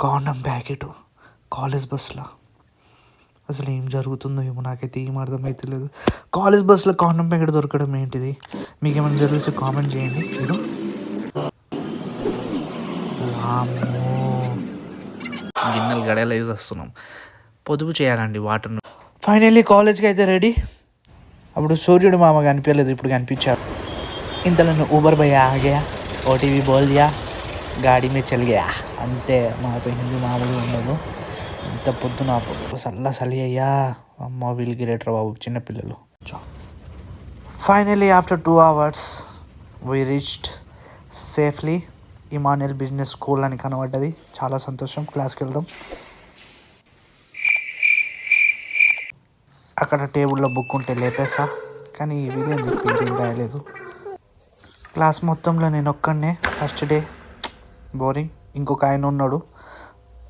కాండం packet college బస్సులో. అసలు ఏం జరుగుతుందో ఏమో నాకైతే ఏం అర్థమవుతలేదు. కాలేజ్ బస్సులో కాండం ప్యాకెట్ దొరకడం ఏంటిది? మీకు ఏమైనా తెలిస్తే కామెంట్ చేయండి. ఇదో వామ్మో, గిన్నెలు గడియాలు వేసి వస్తున్నాం. పొదుపు చేయాలండి వాటర్ను. ఫైనల్లీ కాలేజ్కి అయితే రెడీ. అప్పుడు సూర్యుడు మామ కనిపించలేదు, ఇప్పుడు కనిపించారు. ఇంతలో ఊబర్ భయ్యా ఆగయా, ఓటీవీ బోల్ దియా, గాడి మీద చల్ గయా. అంతే, మాతో హిందీ మామూలుగా ఉండదు. ఇంత పొద్దున చలి అయ్యా. అమ్మ వీళ్ళు గ్రేటర్ బాబు, చిన్నపిల్లలు. Finally after 2 hours we reached safely. Emmanuel business school అని కనబడ్డది. చాలా సంతోషం. క్లాస్కి వెళ్దాం. అక్కడ టేబుల్లో బుక్ ఉంటే లేపేసా, కానీ వీళ్ళేంది పేరేం రాయలేదు. క్లాస్ మొత్తంలో నేను ఒక్కడనే. First day boring. ఇంకొక ఆయన ఉన్నాడు,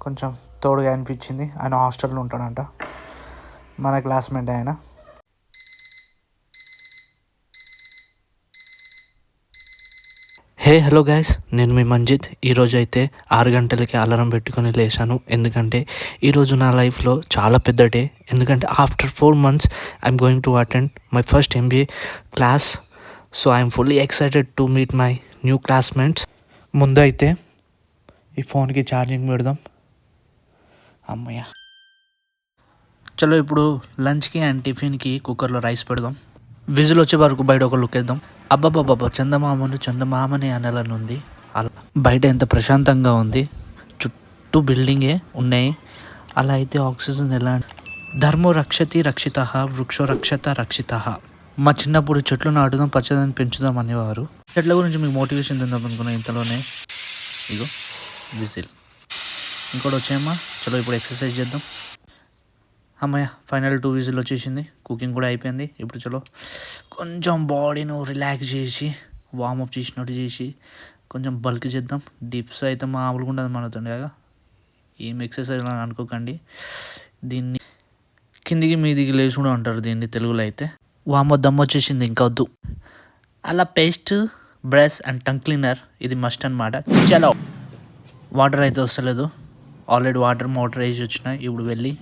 కొంచెం తోడుగా అనిపించింది. ఆయన హాస్టల్లో ఉంటాడంట, మన క్లాస్మేట్ ఆయన. హలో గైస్, నేను మీ మంజిత్. ఈరోజు అయితే 6 గంటలకి అలారం పెట్టుకొని లేచాను. ఎందుకంటే ఈరోజు నా లైఫ్లో చాలా పెద్ద డే. ఎందుకంటే after 4 months I'm going to attend my first MBA class. So I'm fully excited to meet my new classmates. ముందు అయితే ఈ ఫోన్కి ఛార్జింగ్ పెడదాం. అమ్మయ్య. చలో ఇప్పుడు లంచ్కి అండ్ టిఫిన్కి కుక్కర్లో రైస్ పెడదాం. విజిల్ వచ్చే వరకు బయట ఒక లుక్ వేద్దాం. అబ్బాబ్బాబ్బా, చందమామని అనాలని ఉంది. అలా బయట ఎంత ప్రశాంతంగా ఉంది. చుట్టూ బిల్డింగే ఉన్నాయి. అలా అయితే ఆక్సిజన్ ఎలా? ధర్మో రక్షతి రక్షిత, వృక్షో రక్షత రక్షిత. మా చిన్నప్పుడు చెట్లు నాటుదాం, పచ్చదనం పెంచుదాం అనేవారు. చెట్ల గురించి మీకు మోటివేషన్ తిందాం అనుకున్నా. ఇంతలోనే ఇగో విజిల్. ఇంకోటి వచ్చాయమ్మా. చలో ఇప్పుడు ఎక్సర్సైజ్ చేద్దాం. అమ్మయ్య, ఫైనల్ 2 విజిల్ వచ్చేసింది. కుకింగ్ కూడా అయిపోయింది. ఇప్పుడు చలో కొంచెం బాడీను రిలాక్స్ చేసి, వార్మప్ చేసినట్టు చేసి కొంచెం బల్క్ చేద్దాం. డిప్స్ అయితే మామూలుగా ఉండదు మనతో. ఏం ఎక్సర్సైజ్ అని అనుకోకండి. దీన్ని కిందికి మీదికి లేచి కూడా అంటారు దీన్ని తెలుగులో అయితే. వామో దమ్ వచ్చేసింది, ఇంకా వద్దు. అలా paste, brush and tongue cleaner ఇది మస్ట్ అనమాట. చలో వాటర్ అయితే వస్తలేదు. ఆల్రెడీ వాటర్ మోటార్ వేసి వచ్చినాయి. ఇప్పుడు వెళ్ళి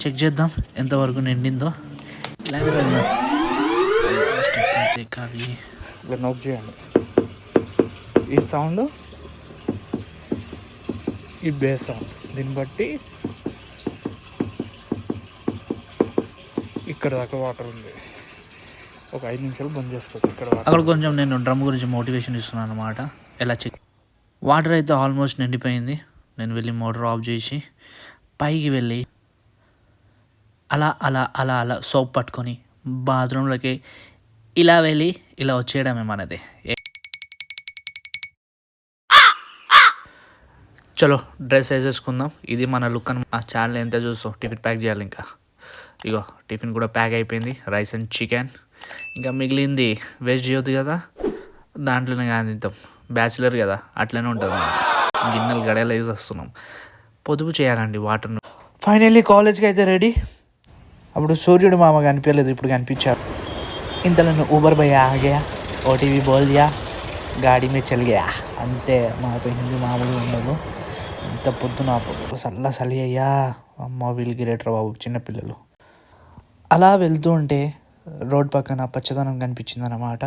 చెక్ చేద్దాం ఎంతవరకు నిండిందో. ఇలాగే వెళ్దాం. ఇక్కడ నోట్ చేయండి. ఈ సౌండ్, ఈ బేస్ సౌండ్, దీన్ని బట్టి ఇక్కడ దాకా వాటర్ ఉంది. ఒక 5 నిమిషాలు బంద్ చేసుకోవచ్చు. అక్కడ కొంచెం నేను డ్రమ్ గురించి మోటివేషన్ ఇస్తున్నాను అనమాట. ఎలా చెక్. వాటర్ అయితే ఆల్మోస్ట్ నిండిపోయింది. నేను వెళ్ళి మోటార్ ఆఫ్ చేసి పైకి వెళ్ళి అలా అలా అలా అలా సోప్ పట్టుకొని బాత్రూంలోకి ఇలా వెళ్ళి ఇలా వచ్చేయడమే మనది. చలో డ్రెస్ వేసేసుకుందాం. ఇది మన లుక్ అని. ఆ ఛానల్ ఎంత చూస్తాం. టిఫిన్ ప్యాక్ చేయాలి. ఇంకా ఇగో టిఫిన్ కూడా ప్యాక్ అయిపోయింది. Rice and chicken. ఇంకా మిగిలింది వేస్ట్ చేయొద్దు కదా, దాంట్లోనే కానిద్దాం. బ్యాచిలర్ కదా, అట్లనే ఉంటుంది. గిన్నెలు గడియాలు వేసి వస్తున్నాం. పొదుపు చేయాలండి వాటర్ను. ఫైనల్లీ కాలేజ్కి అయితే రెడీ. అప్పుడు సూర్యుడు మామ కనిపించలేదు, ఇప్పుడు కనిపించారు. ఇంతలో ఊబర్ భయ్యా ఆగయా, ఓటీవీ బోల్ దియా, గాడి మీద చల్ గయా. అంతే, మాతో హిందీ మామూలుగా ఉండదు. ఇంత పొద్దున చలి అయ్యా. అమ్మ వీళ్ళు గ్రేటర్ బాబు, చిన్నపిల్లలు. అలా వెళ్తూ ఉంటే రోడ్ పక్కన పచ్చదనం కనిపించింది అన్నమాట.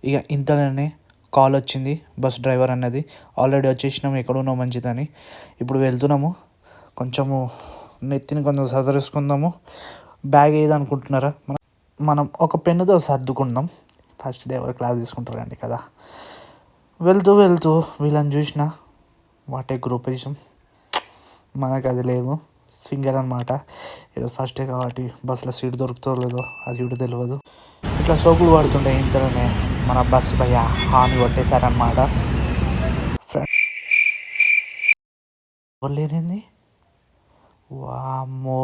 ఇక ఇంతలోనే కాల్ వచ్చింది, బస్ డ్రైవర్ అన్నది. ఆల్రెడీ వచ్చేసినాము, ఎక్కడున్నావు మంచిదని. ఇప్పుడు వెళ్తున్నాము. కొంచెము నెత్తిని కొంచెం సదరేసుకుందాము. బ్యాగ్ ఏది అనుకుంటున్నారా? మనం ఒక పెన్నుతో సర్దుకుందాం. ఫస్ట్ డే ఎవరు క్లాస్ తీసుకుంటారండి కదా. వెళ్తూ వెళ్తూ వీళ్ళని చూసిన వాటే గ్రూపిజం. మనకు అది లేదు, సింగర్ అనమాట. ఈరోజు ఫస్ట్ డే కాబట్టి బస్సులో సీట్ దొరుకుతో లేదో అది కూడా తెలియదు. ఇట్లా సోకులు పడుతుండే. ఇంతలోనే మన బస్ భయ్య హాని కొట్టేశారనమాట. లేనింది వామ్మో,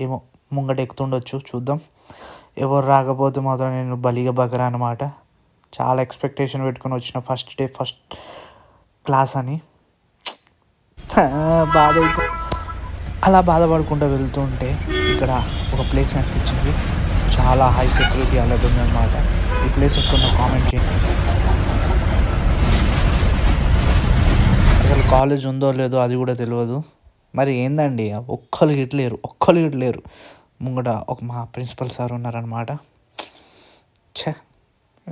ఏమో ముంగట ఎక్కుతుండొచ్చు, చూద్దాం. ఎవరు రాకపోతే మాత్రం నేను బలిగా బగరా అనమాట. చాలా ఎక్స్పెక్టేషన్ పెట్టుకొని వచ్చిన ఫస్ట్ డే ఫస్ట్ క్లాస్ అని. బాధ అవుతుంది. అలా బాధపడుకుంటూ వెళ్తుంటే ఇక్కడ ఒక ప్లేస్ అనిపించింది. చాలా హై సెక్యూరిటీ అలర్ట్ ఉందన్నమాట. ఈ ప్లేస్ ఎక్కడ కామెంట్ చేయండి. అసలు కాలేజ్ ఉందో లేదో అది కూడా తెలియదు. మరి ఏందండి ఒక్కరు గిట్లేరు ముంగట మా ప్రిన్సిపల్ సార్ ఉన్నారనమాట. ఛే,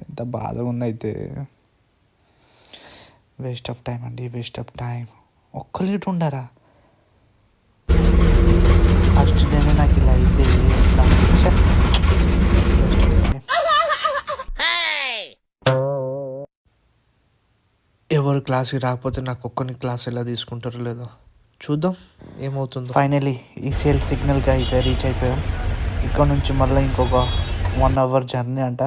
ఎంత బాధగా ఉందైతే. వేస్ట్ ఆఫ్ టైం అండి, వేస్ట్ ఆఫ్ టైం. ఒక్కరు గిట్ల ఉండరా? ఫస్ట్ డేనే నాకు ఇలా అయితే ఎట్లా? ఛే, వేస్ట్ ఆఫ్ టైం. ఎవరు క్లాస్కి రాకపోతే నాకు ఒక్కని క్లాస్ ఎలా తీసుకుంటారో లేదో చూద్దాం ఏమవుతుందో. ఫైనలీ ఈసీఎల్ సిగ్నల్కి అయితే రీచ్ అయిపోయాం. ఇక్కడ నుంచి మళ్ళీ ఇంకొక 1 hour జర్నీ అంట.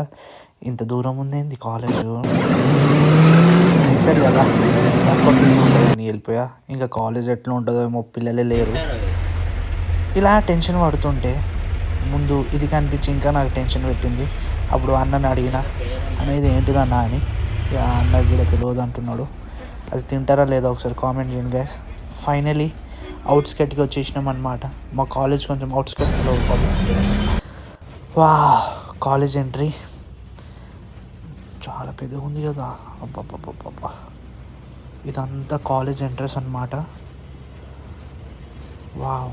ఇంత దూరం ఉందేంది కాలేజు? వేసాడు కదా, తక్కువ ఉంటుందని వెళ్ళిపోయా. ఇంకా కాలేజ్ ఎట్లా ఉంటుందో ఏమో, పిల్లలే లేరు. ఇలా టెన్షన్ పడుతుంటే ముందు ఇది కనిపించి ఇంకా నాకు టెన్షన్ పెట్టింది. అప్పుడు అన్నని అడిగిన, అనేది ఏంటిదన్నా అని. అన్నకి కూడా తెలియదు అంటున్నాడు. అది తింటారా లేదా ఒకసారి కామెంట్ చేయండి గైస్. ఫైనలీ అవుట్స్కట్కి వచ్చేసినాం అనమాట. మా కాలేజ్ కొంచెం అవుట్స్కట్లో ఉంటుంది. వా, కాలేజ్ ఎంట్రీ చాలా పెద్దగా ఉంది కదా. అబ్బబ్బబ్బబ్బా, ఇదంతా కాలేజ్ ఎంట్రన్స్ అనమాట. Wow.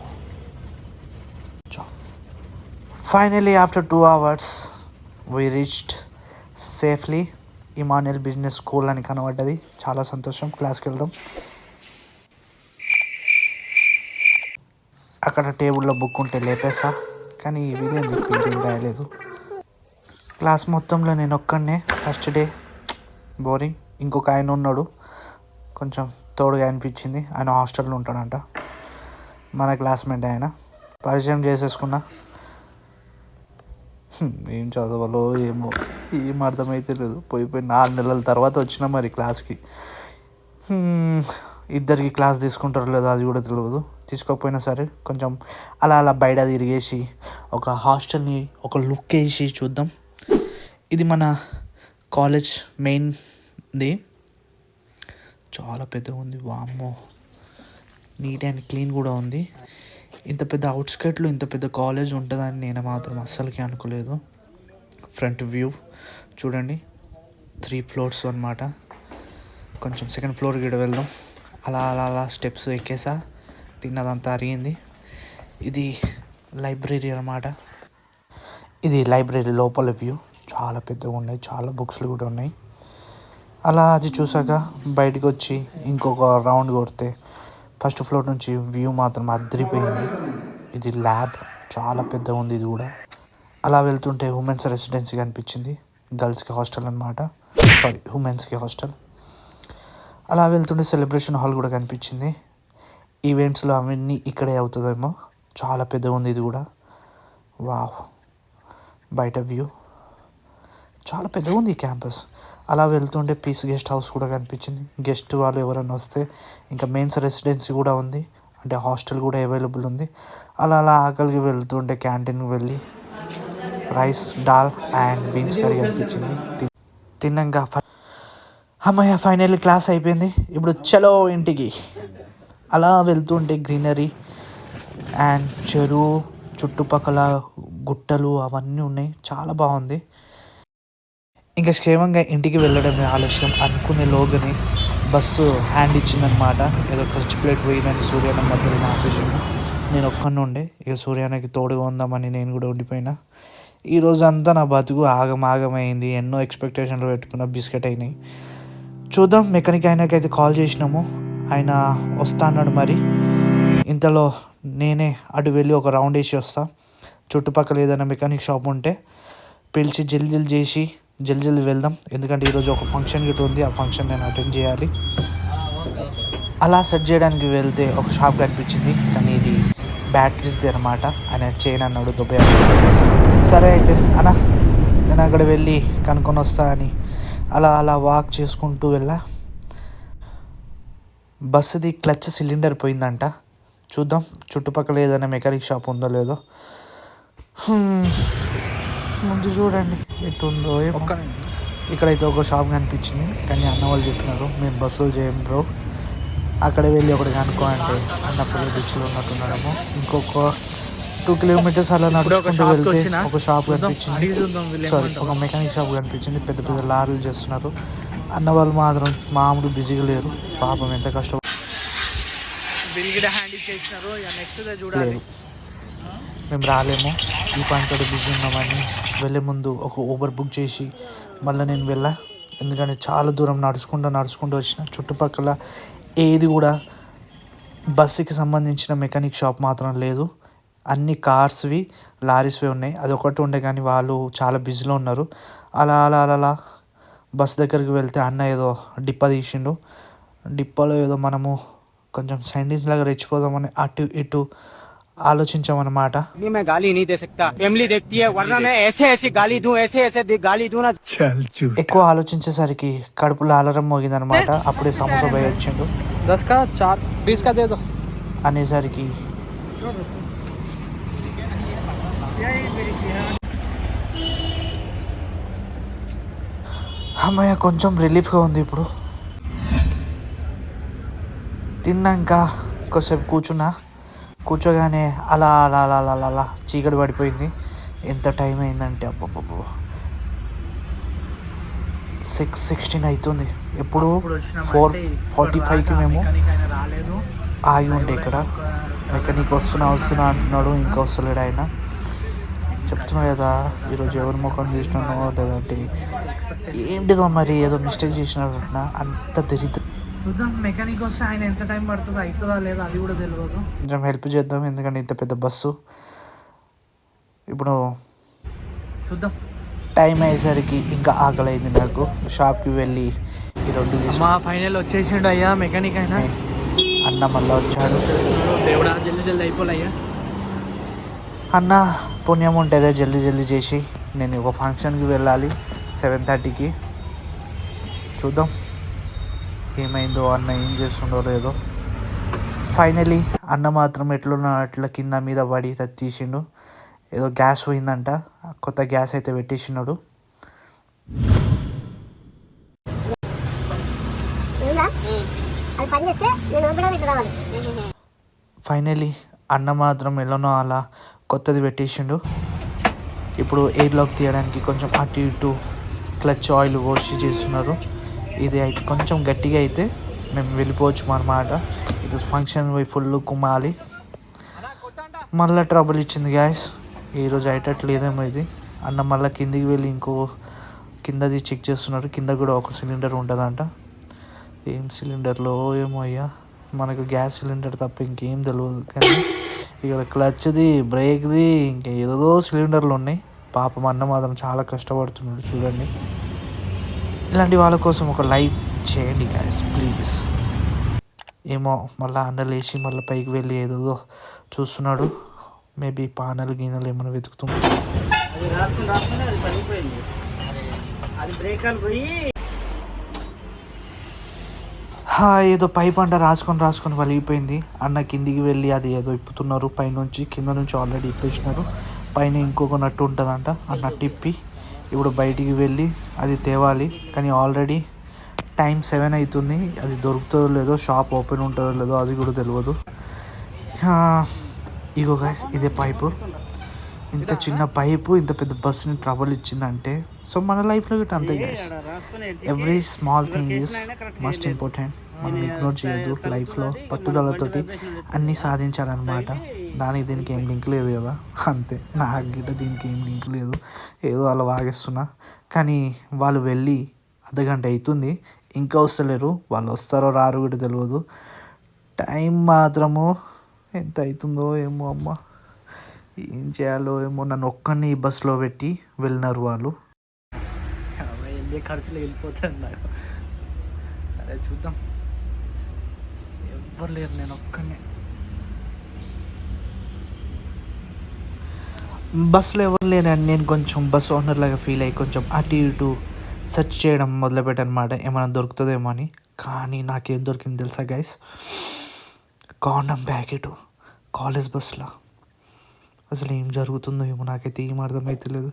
Finally after 2 hours we reached safely. Emmanuel business school అని కనబడ్డది. చాలా సంతోషం. క్లాస్కి వెళ్దాం. అక్కడ టేబుల్లో బుక్ ఉంటే లేపేసా, కానీ వీళ్ళేంది పేరేం రాయలేదు. క్లాస్ మొత్తంలో నేను ఒక్కడనే. First day boring. ఇంకొక ఆయన ఉన్నాడు, కొంచెం తోడుగా అనిపించింది. ఆయన హాస్టల్లో ఉంటాడంట, మన క్లాస్మేట్. ఆయన పరిచయం చేసేసుకున్నా. ఏం చదవాలో ఏమో, ఏం అర్థమైతే లేదు. పోయి 4 నెలల తర్వాత వచ్చినా మరి క్లాస్కి. ఇద్దరికి క్లాస్ తీసుకుంటారో లేదో అది కూడా తెలియదు. తీసుకోకపోయినా సరే కొంచెం అలా బయట తిరిగేసి ఒక హాస్టల్ని ఒక లుక్ వేసి చూద్దాం. ఇది మన కాలేజ్ మెయిన్ది. చాలా పెద్దగా ఉంది. వామ్మో, నీట్ అండ్ క్లీన్ కూడా ఉంది. ఇంత పెద్ద అవుట్స్కట్లో ఇంత పెద్ద కాలేజ్ ఉంటుందని నేను మాత్రం అస్సలకి అనుకోలేదు. ఫ్రంట్ వ్యూ చూడండి, 3 floors అనమాట. కొంచెం సెకండ్ ఫ్లోర్కి కూడా వెళ్దాం. అలా స్టెప్స్ ఎక్కేసా, తిన్నదంతా అరిగింది. ఇది లైబ్రరీ అనమాట. ఇది లైబ్రరీ లోపల వ్యూ. చాలా పెద్దగా ఉన్నాయి, చాలా బుక్స్లు కూడా ఉన్నాయి. అలా అది చూసాక బయటకు వచ్చి ఇంకొక రౌండ్ కొడితే ఫస్ట్ ఫ్లోర్ నుంచి వ్యూ మాత్రం అదిరిపోయింది. ఇది ల్యాబ్, చాలా పెద్దగా ఉంది ఇది కూడా. అలా వెళ్తుంటే ఉమెన్స్ రెసిడెన్సీ కనిపించింది. గర్ల్స్కి హాస్టల్ అనమాట, సారీ ఉమెన్స్కి హాస్టల్. అలా వెళ్తుంటే సెలబ్రేషన్ హాల్ కూడా కనిపించింది. ఈవెంట్స్లో అవన్నీ ఇక్కడే అవుతుందేమో. చాలా పెద్దగా ఉంది ఇది కూడా. వావ్, బయట వ్యూ చాలా పెద్దగా ఉంది ఈ క్యాంపస్. అలా వెళ్తుంటే పీస్ గెస్ట్ హౌస్ కూడా కనిపించింది. గెస్ట్ వాళ్ళు ఎవరైనా వస్తే, ఇంకా మెయిన్స్ రెసిడెన్సీ కూడా ఉంది, అంటే హాస్టల్ కూడా అవైలబుల్ ఉంది. అలా ఆకలికి వెళ్తుంటే క్యాంటీన్కి వెళ్ళి rice, dal and beans curry కనిపించింది. తిన్నాక అమ్మయ్య, ఫైనల్లీ క్లాస్ అయిపోయింది. ఇప్పుడు చలో ఇంటికి. అలా వెళ్తుంటే గ్రీనరీ అండ్ చెరువు, చుట్టుపక్కల గుట్టలు అవన్నీ ఉన్నాయి. చాలా బాగుంది. ఇంకా క్షేమంగా ఇంటికి వెళ్ళడమే ఆలస్యం అనుకునే లోగానే బస్సు హ్యాండ్ ఇచ్చిందనమాట. ఏదో ఖర్చు ప్లేట్ పోయిందని సూర్యాన మధ్యలో ఆపేసాను. నేను ఒక్కడిని ఉండే, ఇక సూర్యానికి తోడుగా ఉందామని నేను కూడా ఉండిపోయినా. ఈరోజు అంతా నా బతుకు ఆగమైంది. ఎన్నో ఎక్స్పెక్టేషన్లు పెట్టుకున్న బిస్కెట్ అయినాయి. చూద్దాం. మెకానిక్ ఆయనకైతే కాల్ చేసినాము, ఆయన వస్తా అన్నాడు. మరి ఇంతలో నేనే అటు వెళ్ళి ఒక రౌండ్ వేసి వస్తా. చుట్టుపక్కల ఏదైనా మెకానిక్ షాప్ ఉంటే పిలిచి జల్దీ వెళ్దాం. ఎందుకంటే ఈరోజు ఒక ఫంక్షన్ గిట్ట ఉంది, ఆ ఫంక్షన్ నేను అటెండ్ చేయాలి. అలా సెట్ చేయడానికి వెళ్తే ఒక షాప్ కనిపించింది, కానీ ఇది బ్యాటరీస్ది అనమాట. ఆయన చైన్ అన్నాడు, దుబాయ్. సరే అయితే అన్న, నేను అక్కడ వెళ్ళి కనుక్కొని వస్తా అని అలా వాక్ చేసుకుంటూ వెళ్ళా. బస్సుది క్లచ్ సిలిండర్ పోయిందంట. చూద్దాం చుట్టుపక్కల ఏదైనా మెకానిక్ షాప్ ఉందో లేదో. ముందు చూడండి ఎట్టుందో ఏమో. ఇక్కడైతే ఒక షాప్ కనిపించింది, కానీ అన్న వాళ్ళు చెప్పినారు మేము బస్సులు చేయం బ్రో, అక్కడ వెళ్ళి ఒకటి కనుక్కో అంటే అన్నపల్లి బీచ్లో ఉన్నట్టున్నారేమో. ఇంకొక 2 kilometers అలా నడుచుకుంటూ వెళ్తే ఒక షాప్ కనిపించింది, సారీ ఒక మెకానిక్ షాప్ కనిపించింది. పెద్ద లారీలు చేస్తున్నారు. అన్న వాళ్ళు మాత్రం మామూలు బిజీగా లేరు, పాపం ఎంత కష్టం. బిల్ గిడ హ్యాండ్ ఇచ్చేసినారు. ఇక నెక్స్ట్ చూడాలి. మేము రాలేము, ఈ పనితో బిజీ ఉన్నామని వెళ్ళే ముందు ఒక ఊబర్ బుక్ చేసి మళ్ళీ నేను వెళ్ళా. ఎందుకంటే చాలా దూరం నడుచుకుంటూ వచ్చిన. చుట్టుపక్కల ఏది కూడా బస్సుకి సంబంధించిన మెకానిక్ షాప్ మాత్రం లేదు. అన్ని కార్స్వి, లారీస్వి ఉన్నాయి. అది ఒకటి ఉండే కానీ వాళ్ళు చాలా బిజీలో ఉన్నారు. అలా బస్ దగ్గరికి వెళ్తే అన్న ఏదో డిప్ప తీసిండు. డిప్పలో ఏదో మనము కొంచెం సైంటిస్ట్ లాగా రెచ్చిపోదామని అటు ఇటు ఆలోచించామన్నమాట. ఎక్కువ ఆలోచించేసరికి కడుపులో అలారం మోగిందనమాట. అప్పుడే సమోసా పోయి వచ్చిండు. అనేసరికి అమ్మయ్య కొంచెం రిలీఫ్గా ఉంది. ఇప్పుడు తిన్నాక కొద్దిసేపు కూర్చోగానే అలా చీకటి పడిపోయింది. ఎంత టైం అయిందంటే అబ్బబ్బబ్బో 6:16 అవుతుంది. ఎప్పుడు 4:45కి మేము ఆగి ఉండే ఇక్కడ. మెకానిక్ వస్తున్నా అంటున్నాడు, ఇంకా వస్తలేడు ఆయన. చెప్తున్నా కదా, ఈరోజు ఎవరి ముఖం చూసినానో లేదంటే ఏంటిదో మరి ఏదో మిస్టేక్ చేసినట్టు అంత దరిద్రం. చూద్దాం, మెకానిక్ వస్తే ఆయన ఎంత టైం పడుతుందో, అవుతుందా లేదా అది కూడా తెలియదు. కొంచెం హెల్ప్ చేద్దాం, ఎందుకంటే ఇంత పెద్ద బస్సు. ఇప్పుడు చూద్దాం. టైం అయ్యేసరికి ఇంకా ఆకలి అయింది నాకు. షాప్కి వెళ్ళి ఈ 2 ఫైనల్ వచ్చేసిండు అయ్యా మెకానిక్. అయినా అన్న మళ్ళీ వచ్చాడు. దేవుడా జల్దీ అయిపోలయ్యా. అన్న పుణ్యం ఉంటుందే జల్దీ చేసి. నేను ఒక ఫంక్షన్కి వెళ్ళాలి 7:30కి. చూద్దాం ఏమైందో, అన్న ఏం చేస్తుండో లేదో. ఫైనలీ అన్న మాత్రం ఎట్లున్నా అట్లా కింద మీద పడి తీసిండు. ఏదో గ్యాస్ పోయిందంట, కొత్త గ్యాస్ అయితే పెట్టేసినాడు. ఫైనలీ అన్న మాత్రం ఎలానో అలా కొత్తది పెట్టేసిండు. ఇప్పుడు ఎయిర్లాక్ తీయడానికి కొంచెం అటు ఇటు క్లచ్ ఆయిల్ వాష్ చేస్తున్నారు. ఇది అయితే కొంచెం గట్టిగా అయితే మేము వెళ్ళిపోవచ్చు అన్నమాట. ఇది ఫంక్షన్ పోయి ఫుల్ కుమ్మాలి. మళ్ళీ ట్రబుల్ ఇచ్చింది గ్యాస్. ఈరోజు అయ్యేటట్లేదేమో ఇది. అన్న మళ్ళీ కిందికి వెళ్ళి ఇంకో కిందది చెక్ చేస్తున్నారు. కింద కూడా ఒక సిలిండర్ ఉంటుందంట. ఏం సిలిండర్లో ఏమో అయ్యా, మనకు గ్యాస్ సిలిండర్ తప్ప ఇంకేం తెలియదు. కానీ ఇక్కడ క్లచ్ది, బ్రేక్ది, ఇంకా ఏదో సిలిండర్లు ఉన్నాయి. పాపం అన్న మాత్రం చాలా కష్టపడుతున్నాడు చూడండి. ఇలాంటి వాళ్ళ కోసం ఒక లైక్ చేయండి గ్యాస్ ప్లీజ్. ఏమో మళ్ళీ అన్న లేచి మళ్ళీ పైకి వెళ్ళి ఏదో చూస్తున్నాడు. మేబీ పానలు గీనలు ఏమైనా వెతుకుతున్నాడు. ఏదో పైప్ అంట రాసుకొని పలిగిపోయింది. అన్న కిందికి వెళ్ళి అది ఏదో ఇప్పుతున్నారు పైనుంచి. కింద నుంచి ఆల్రెడీ ఇప్పేసినారు. పైన ఇంకొక నట్టు ఉంటుందంట. ఆ నట్టు ఇప్పి ఇప్పుడు బయటికి వెళ్ళి అది తేవాలి. కానీ ఆల్రెడీ టైం 7 అవుతుంది. అది దొరుకుతుందో లేదో, షాప్ ఓపెన్ ఉంటుందో లేదో అది కూడా తెలియదు. ఇగో గైస్, ఇదే పైపు. ఇంత చిన్న పైపు ఇంత పెద్ద బస్సుని ట్రబుల్ ఇచ్చిందంటే, సో మన లైఫ్లో గిట్ట అంతే guys. Every small thing is must important. మనం ఇగ్నోర్ చేయొద్దు. లైఫ్లో పట్టుదలతోటి అన్నీ సాధించాలన్నమాట. దానికి దీనికి ఏం లింక్ లేదు కదా, అంతే. నాకు గిట్ట దీనికి ఏం లింక్ లేదు, ఏదో అలా వాగేస్తున్నా. కానీ వాళ్ళు వెళ్ళి అర్ధగంట అవుతుంది, ఇంకా వస్తలేరు. వాళ్ళు వస్తారో రారు కూడా తెలియదు. టైం మాత్రము ఎంత అవుతుందో ఏమో. అమ్మ ఏం చేయాలో ఏమో. నన్ను ఒక్కడిని ఈ బస్సులో పెట్టి వెళ్ళినారు వాళ్ళు. ఖర్చులు వెళ్ళిపోతున్నారు. సరే చూద్దాం. ఎవ్వరు లేరు, నేను ఒక్కనే. బస్సులో ఎవరు లేరని నేను కొంచెం బస్ ఓనర్ లాగా ఫీల్ అయ్యి కొంచెం అటు ఇటు సెర్చ్ చేయడం మొదలుపెట్టనమాట, ఏమైనా దొరుకుతుందేమో అని. కానీ నాకేం దొరికింది తెలుసా గైస్? కాండం ప్యాకెట్ కాలేజ్ బస్సులో. అసలు ఏం జరుగుతుందో ఏమో నాకైతే ఏం అర్థమైతే లేదు.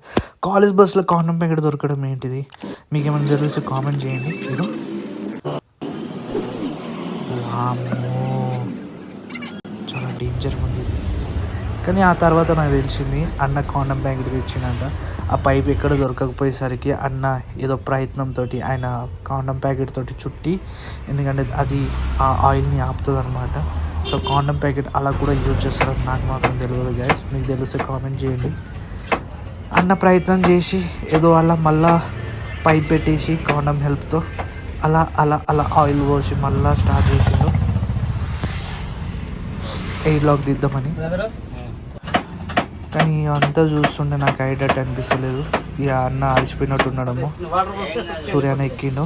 కాలేజ్ బస్సులో కాండం ప్యాకెట్ దొరకడం ఏంటిది? మీకు ఏమైనా తెలిసి కామెంట్ చేయండి. ఇదో చాలా డేంజర్గా ఉంది ఇది. కానీ ఆ తర్వాత నాకు తెలిసింది అన్న కాండం ప్యాకెట్ తెచ్చిందంట. ఆ పైప్ ఎక్కడ దొరకకపోయేసరికి అన్న ఏదో ప్రయత్నంతో ఆయన కాండం ప్యాకెట్ తోటి చుట్టి, ఎందుకంటే అది ఆ ఆయిల్ని ఆపుతుంది అనమాట. సో కాండమ్ ప్యాకెట్ అలా కూడా యూజ్ చేస్తారని నాకు మాత్రం తెలియదు గైస్. మీకు తెలిస్తే కామెంట్ చేయండి. అన్న ప్రయత్నం చేసి ఏదో అలా మళ్ళా పైప్ పెట్టేసి కాండమ్ హెల్ప్తో అలా అలా అలా ఆయిల్ పోసి మళ్ళీ స్టార్ట్ చేసిండు ఎయిర్ లాక్ దిద్దామని. కానీ అంతా చూస్తుంటే నాకు ఐడెట్ అనిపిస్తలేదు. ఇక అన్న అలసిపోయినట్టు ఉన్నాడేమో. సూర్యాన ఎక్కిండు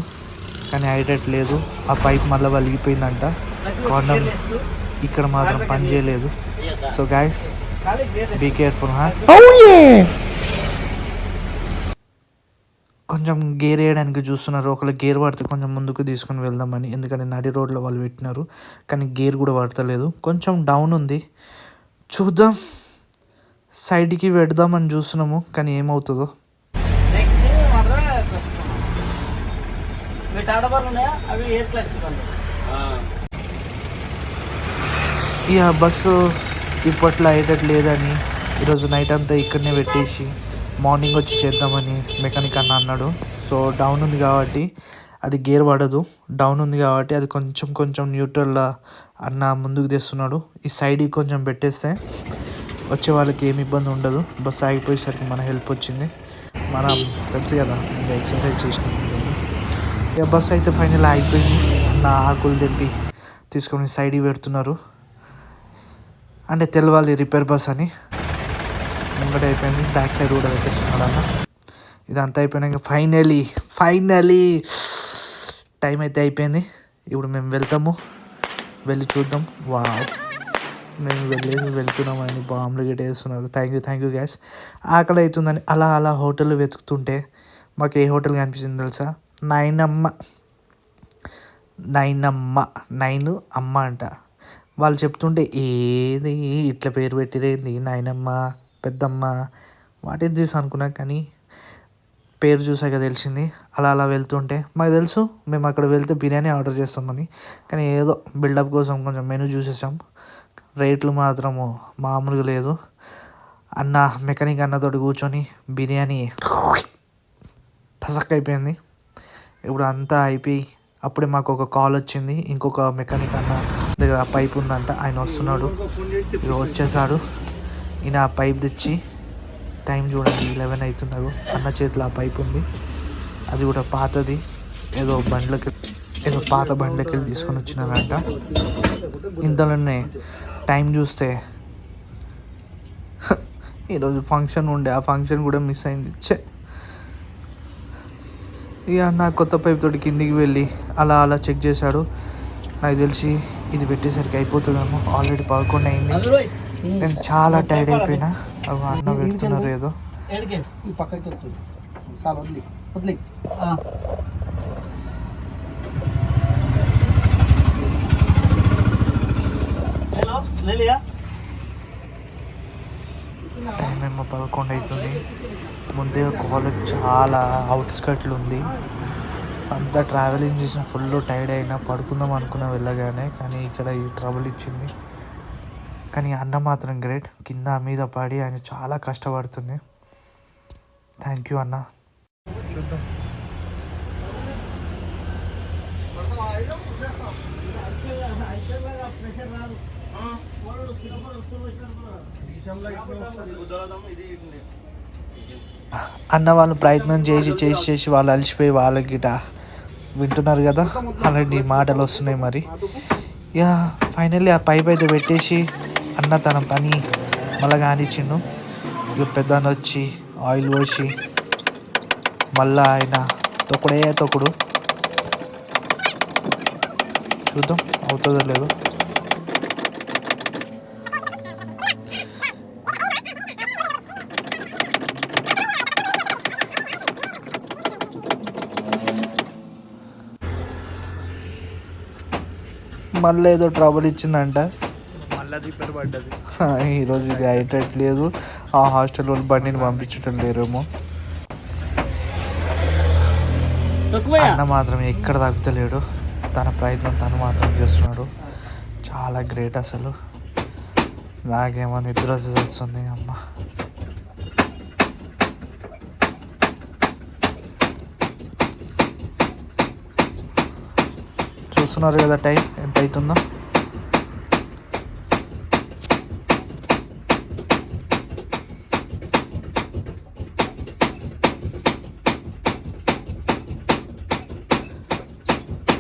కానీ ఐడెట్ లేదు. ఆ పైప్ మళ్ళీ వలిగిపోయిందంట. కాండమ్ ఇక్కడ మాత్రం పని చేయలేదు. So guys be careful. కొంచెం గేర్ వేయడానికి చూస్తున్నారు. ఒకవేళ గేర్ పడితే కొంచెం ముందుకు తీసుకొని వెళ్దామని, ఎందుకంటే నడి రోడ్లో వాళ్ళు పెట్టినారు. కానీ గేర్ కూడా పడతలేదు, కొంచెం డౌన్ ఉంది. చూద్దాం, సైడ్కి పెడదామని చూస్తున్నాము కానీ ఏమవుతుందో. ఇక బస్సు ఇప్పట్లో అయ్యేటట్టు లేదని ఈరోజు నైట్ అంతా ఇక్కడనే పెట్టేసి మార్నింగ్ వచ్చి చేద్దామని మెకానిక్ అన్న అన్నాడు. సో డౌన్ ఉంది కాబట్టి అది గేర్ పడదు. డౌన్ ఉంది కాబట్టి అది కొంచెం కొంచెం న్యూట్రల్ అన్న ముందుకు తెస్తున్నాడు. ఈ సైడ్కి కొంచెం పెట్టేస్తే వచ్చే వాళ్ళకి ఏమి ఇబ్బంది ఉండదు. బస్సు ఆగిపోయేసరికి మన హెల్ప్ వచ్చింది. మనం తెలుసు కదా, ఇంకా ఎక్సర్సైజ్ చేసినాం. ఇక బస్సు అయితే ఫైనల్ ఆగిపోయింది. అన్న ఆకులు తెంపి తీసుకొని సైడ్కి పెడుతున్నారు. అంటే తెలవాలి రిపేర్ బస్ అని. ముంగట అయిపోయింది, బ్యాక్ సైడ్ కూడా పెట్టేస్తున్నాడు అన్న. ఇదంతా అయిపోయినాక ఫైనలీ టైం అయితే అయిపోయింది. ఇప్పుడు మేము వెళ్తాము, వెళ్ళి చూద్దాం. వావ్, మేము వెళ్తున్నామని బాంబులు గిట్ట వేస్తున్నారు. Thank you guys. ఆకలి అవుతుందని అలా అలా హోటల్ వెతుకుతుంటే మాకు ఏ హోటల్ కనిపించింది తెలుసా? నైనమ్మ అమ్మ అంట. వాళ్ళు చెప్తుంటే ఏది ఇట్లా పేరు పెట్టిరేంది, నాయనమ్మ పెద్దమ్మ వాట్ ఈస్ దిస్ అనుకున్నా. కానీ పేరు చూసాక తెలిసింది. అలా అలా వెళ్తుంటే మాకు తెలుసు మేము అక్కడ వెళ్తే బిర్యానీ ఆర్డర్ చేస్తామని. కానీ ఏదో బిల్డప్ కోసం కొంచెం మెనూ చూసేసాం. రేట్లు మాత్రము మామూలుగా లేదు. అన్న మెకానిక్ అన్నతోటి కూర్చొని బిర్యానీ పసక్ అయిపోయింది. ఇప్పుడు అంతా అయిపోయి అప్పుడే మాకు ఒక కాల్ వచ్చింది. ఇంకొక మెకానిక్ అన్న దగ్గర ఆ పైప్ ఉందంట, ఆయన వస్తున్నాడు. ఇక వచ్చేసాడు. ఈయన ఆ పైప్ తెచ్చి, టైం చూడండి 11 అవుతుంది. అన్న చేతిలో ఆ పైప్ ఉంది. అది కూడా పాతది, ఏదో పాత బండ్లకి వెళ్ళి తీసుకొని వచ్చినారంట. ఇంతలోనే టైం చూస్తే ఈరోజు ఫంక్షన్ ఉండే, ఆ ఫంక్షన్ కూడా మిస్ అయింది. ఇక నా కొత్త పైప్ తోటి కిందికి వెళ్ళి అలా అలా చెక్ చేశాడు. నాకు తెలిసి ఇది పెట్టేసరికి అయిపోతుందేమో. ఆల్రెడీ 11 అయింది. నేను చాలా టైర్డ్ అయిపోయినా. అవి అన్న పెడుతున్నారు ఏదో. టైం ఏమో 11 అవుతుంది. ముందే కాలేజ్ చాలా అవుట్స్కట్లు ఉంది. అంతా ట్రావెలింగ్ చేసిన ఫుల్ టైర్డ్ అయినా పడుకుందాం అనుకున్నా వెళ్ళగానే. కానీ ఇక్కడ ఈ ట్రబుల్ ఇచ్చింది. కానీ అన్న మాత్రం గ్రేట్, కింద మీద పడి ఆయన చాలా కష్టపడుతుంది. థ్యాంక్ యూ అన్న. చూద్దాం. అన్న వాళ్ళు ప్రయత్నం చేసి వాళ్ళు అలసిపోయి వాళ్ళకి గిట వింటున్నారు కదా, అలాంటి మాటలు వస్తున్నాయి. మరి ఇక ఫైనల్లీ ఆ పైప్ అయితే పెట్టేసి అన్న తన పని మళ్ళా కానిచ్చిండు. ఇక పెద్ద వచ్చి ఆయిల్ పోసి మళ్ళా ఆయన తొక్కుడు. చూద్దాం అవుతుందో లేదో. మళ్ళీ ఏదో ట్రబుల్ ఇచ్చిందంట. ఈరోజు ఇది అయ్యేటట్లేదు. ఆ హాస్టల్ వాళ్ళు బండిని పంపించటం లేరేమో. అన్న మాత్రం ఎక్కడ తగ్గుతలేడు. తన ప్రయత్నం తను మాత్రం చేస్తున్నాడు. చాలా గ్రేట్ అసలు. నాకేమో నిద్ర వస్తుంది అమ్మ. చూస్తున్నారు కదా టైం ఎంత అవుతుందో.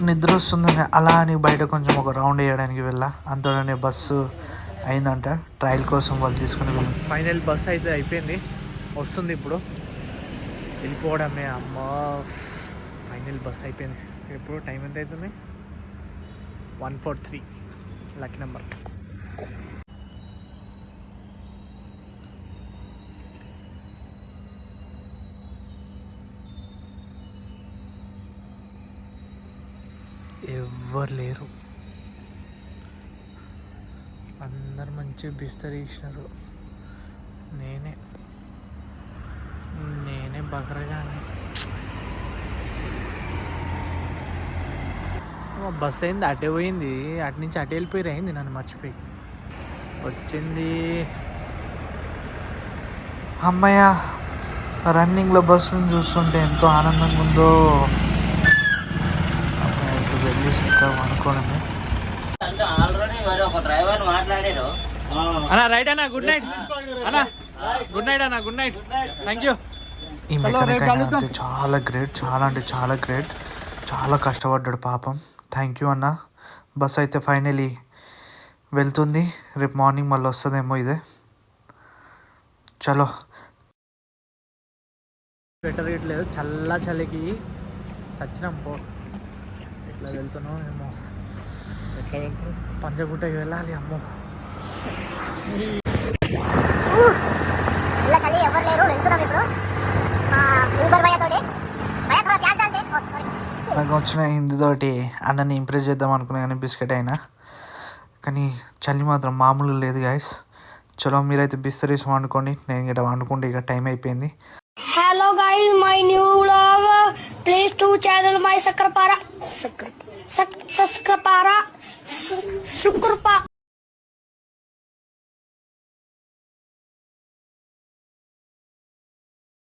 నిద్ర వస్తుందని అలా అని బయట కొంచెం ఒక రౌండ్ వేయడానికి వెళ్ళా. అంతలోనే బస్సు అయిందంట. ట్రయల్ కోసం వాళ్ళు తీసుకుని వెళ్ళి ఫైనల్ బస్ అయితే అయిపోయింది, వస్తుంది ఇప్పుడు. వెళ్ళిపోవడమే. అమ్మా, ఫైనల్ బస్ అయిపోయింది. ఇప్పుడు టైం ఎంత అవుతుంది? 1:43. Lucky number. ఎవ్వరు లేరు, అందరు మంచిగా బిస్తరీసినారు. నేనే బకరగానే. బస్ అయింది, అటే పోయింది. అటు నుంచి అటు వెళ్ళిపోయి అయింది, నన్ను మర్చిపోయి వచ్చింది. అమ్మయ్య, రన్నింగ్లో బస్సును చూస్తుంటే ఎంతో ఆనందంగా ఉందో. ఇప్పుడు వెళ్ళి చక్కగా అనుకోవడమే. అన్నా రైట్ అన్నా, గుడ్ నైట్ అన్నా, గుడ్ నైట్ అన్నా, గుడ్ నైట్, థ్యాంక్ యూ. ఈ మెకానిక్ అయినా అంతే, చాలా గ్రేట్, చాలా అంటే చాలా గ్రేట్. చాలా కష్టపడ్డాడు పాపం. థ్యాంక్ యూ అన్న. బస్ అయితే ఫైనలీ వెళ్తుంది. రేపు మార్నింగ్ మళ్ళీ వస్తుందేమో ఇదే. చలో. స్వెటర్ ఇట్లేదు, చలికి సచ్చినాం. పో, ఎట్లా వెళ్తున్నాం ఏమో. ఎట్లా వెళ్తున్నాం? పంజగుట్టకి వెళ్ళాలి. అమ్మో, ఎవరు లేరు, వెళ్తున్నాం ఇప్పుడు. నాకు వచ్చిన హిందీతోటి అన్నని ఇంప్రెస్ చేద్దాం అనుకున్నా, కానీ బిస్కెట్ అయినా. కానీ చలి మాత్రం మామూలుగా లేదు గాయస్. చలో, మీరైతే బిస్తరీస్ వండుకోండి, నేను ఇక వండుకుంటే ఇక టైం అయిపోయింది. Hello guys, my new vlog. Please to channel my Sakrapara.